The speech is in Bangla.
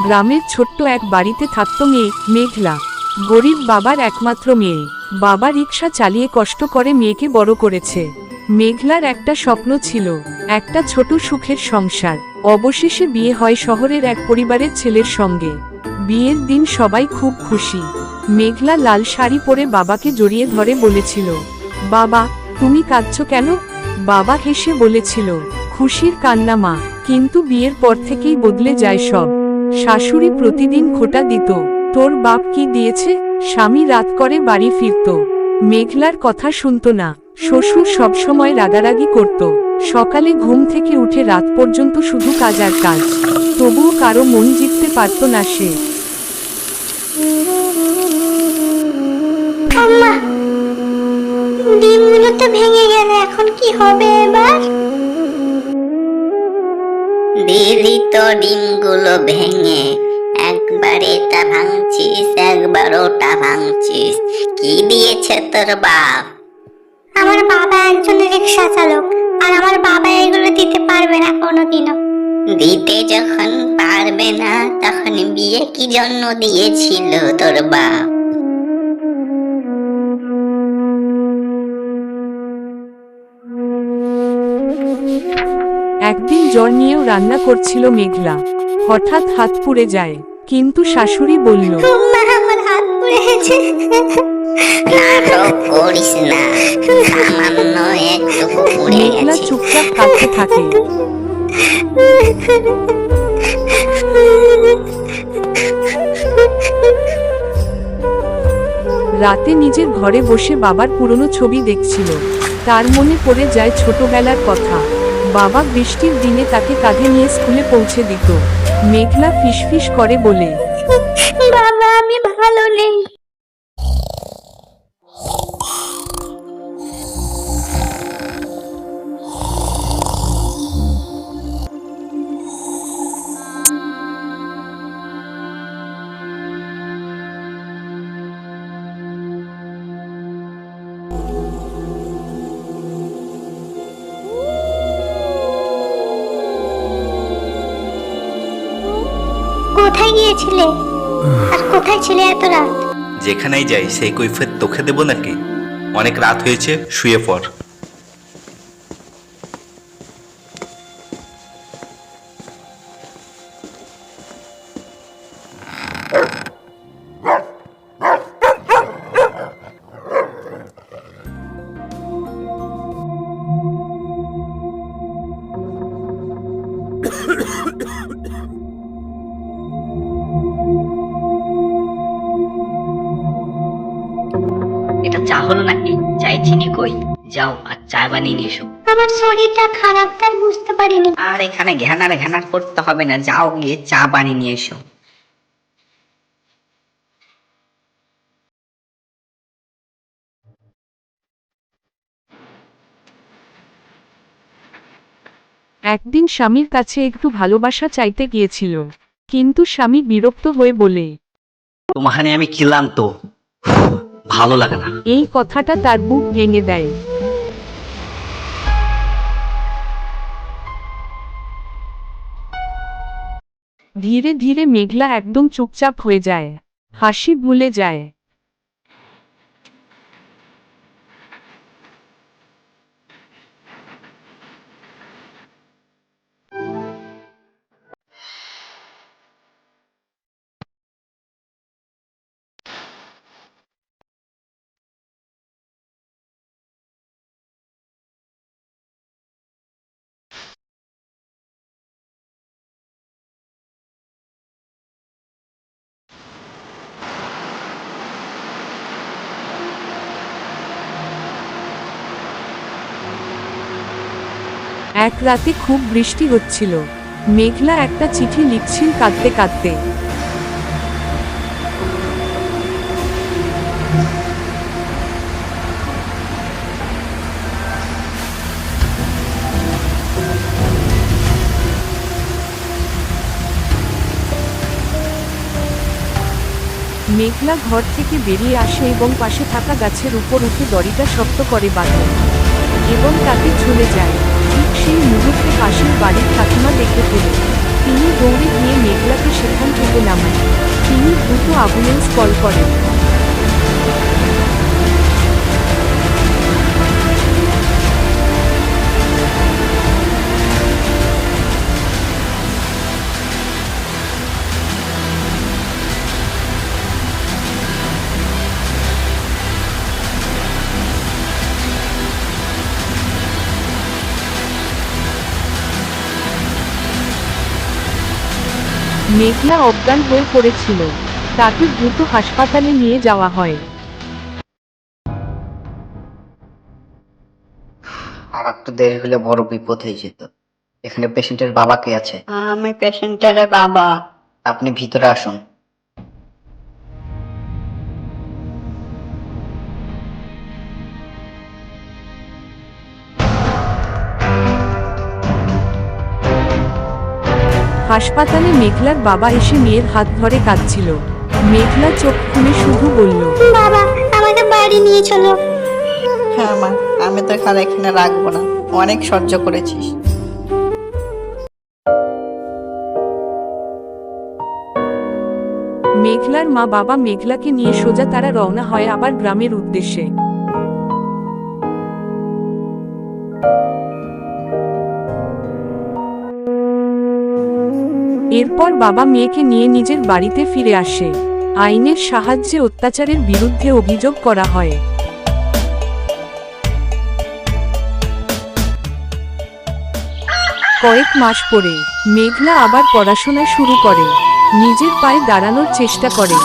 গ্রামের ছোট্ট এক বাড়িতে থাকত মেঘলা, গরিব বাবার একমাত্র মেয়ে। বাবা রিকশা চালিয়ে কষ্ট করে মেয়েকে বড় করেছে। মেঘলার একটা স্বপ্ন ছিল, একটা ছোট সুখের সংসার। অবশেষে বিয়ে হয় শহরের এক পরিবারের ছেলের সঙ্গে। বিয়ের দিন সবাই খুব খুশি। মেঘলা লাল শাড়ি পরে বাবাকে জড়িয়ে ধরে বলেছিল, বাবা তুমি কাঁদছো কেন? বাবা হেসে বলেছিল, খুশির কান্না মা। কিন্তু বিয়ের পর থেকেই বদলে যায় সব। শাশুড়ি প্রতিদিন খোঁটা দিত, তোর বাপ কি দিয়েছে? স্বামী রাত করে বাড়ি ফিরত, মেঘলার কথা শুনত না। শ্বশুর সবসময় রাগারাগি করত। সকালে ঘুম থেকে উঠে রাত পর্যন্ত শুধু কাজ আর কাজ। তবুও কারো মন জিততে পারত না সে। ডিমগুলো তো ভেঙে গেল, এখন কি হবে এবার? দিলি তো ডিমগুলো ভেঙে, একবার এটা ভাঙছিস একবার ওটা ভাঙছিস। কি দিয়েছে তোর বাপ? আমার বাবা একজন রিক্সা চালক, আর আমার বাবা এগুলো দিতে পারবে না কোনোদিনও। দিতে যখন পারবে না তখন বিয়ে কি জন্য দিয়েছিল তোর বাপ? একদিন জ্বর নিয়েও রান্না করছিল মেঘলা। হঠাৎ হাত পুড়ে যায়, কিন্তু শাশুড়ি বলল, মা আমার হাত পুড়েছে। নাটক করিস না, সামান্য একটু পুড়ে মেঘলা গেছে। চুপচাপ কাঁদতে থাকে। রাতে নিজের ঘরে বসে বাবার পুরনো ছবি দেখছিল। তার মনে পড়ে যায় ছোটবেলার কথা। বাবা বৃষ্টির দিনে তাকে কাঁধে নিয়ে স্কুলে পৌঁছে দিত। মেঘলা ফিসফিস করে বলে, বাবা আমি ভালো নেই। কোথায় গিয়েছিলে? আর কোথায় ছিলে এত রাত? যেখানেই যাই সেই কৈফিয়ত তোকে দেবো নাকি? অনেক রাত হয়েছে, শুয়ে পড়। এটা চা হলো নাকি? চাই চিনি কই? যাও আর চা বানিয়ে নিয়ে এসো। আমার শরীরটা খারাপ, তাই বুঝতে পারিনি। আর এখানে ঘ্যানার ঘ্যানার করতে হবে না, যাও গিয়ে চা বানিয়ে নিয়ে এসো। একদিন স্বামীর কাছে একটু ভালোবাসা চাইতে গিয়েছিল, কিন্তু স্বামী বিরক্ত হয়ে বলে, তোমাখানে আমি ক্লান্ত, ভালো লাগে না। এই কথাটা তার বুক ভেঙে দেয়। ধীরে ধীরে মেঘলা একদম চুপচাপ হয়ে যায়, হাসি ভুলে যায়। এক রাতে খুব বৃষ্টি হচ্ছিল। মেঘলা একটা চিঠি লিখছিল কাঁদতে কাঁদতে। মেঘলা ঘর থেকে বেরিয়ে আসে এবং পাশে থাকা গাছের উপর উঠে দড়িটা শক্ত করে বাঁধে এবং তাকে চলে যায়। ঠিক সেই মুহূর্তে পাশের বাড়ির কাকিমা দেখে ফেলে। তিনি দৌড়ে গিয়ে মেঘলাকে সেখান থেকে নামান। তিনি দ্রুত অ্যাম্বুলেন্স কল করেন। মেঘলা অজ্ঞান হয়ে পড়েছিল। তাকে দ্রুত হাসপাতালে নিয়ে যাওয়া হয়। আর একটু দেরি হলে বড় বিপদ হয়ে যেত। এখানে পেশেন্টের বাবা কে আছে? আমি পেশেন্টের বাবা। আপনি ভিতরে আসুন। হাসপাতালে মেঘলার বাবা এসে মেয়ের হাত ধরে কাঁদছিল। মেঘলা চোখ খুলে শুধু বলল, বাবা, আমাকে বাড়ি নিয়ে চলো। হ্যাঁ মা, আমি তো আর এখানে রাখবো না, অনেক সহ্য করেছিস। মেঘলার মা বাবা মেঘলাকে নিয়ে সোজা তারা রওনা হয় আবার গ্রামের উদ্দেশ্যে। এরপর বাবা মেয়েকে নিয়ে নিজের বাড়িতে ফিরে আসে। আইনের সাহায্যে অত্যাচারের বিরুদ্ধে অভিযোগ করা হয়। কয়েক মাস পরে মেঘলা আবার পড়াশোনা শুরু করে, নিজের পায়ে দাঁড়ানোর চেষ্টা করে।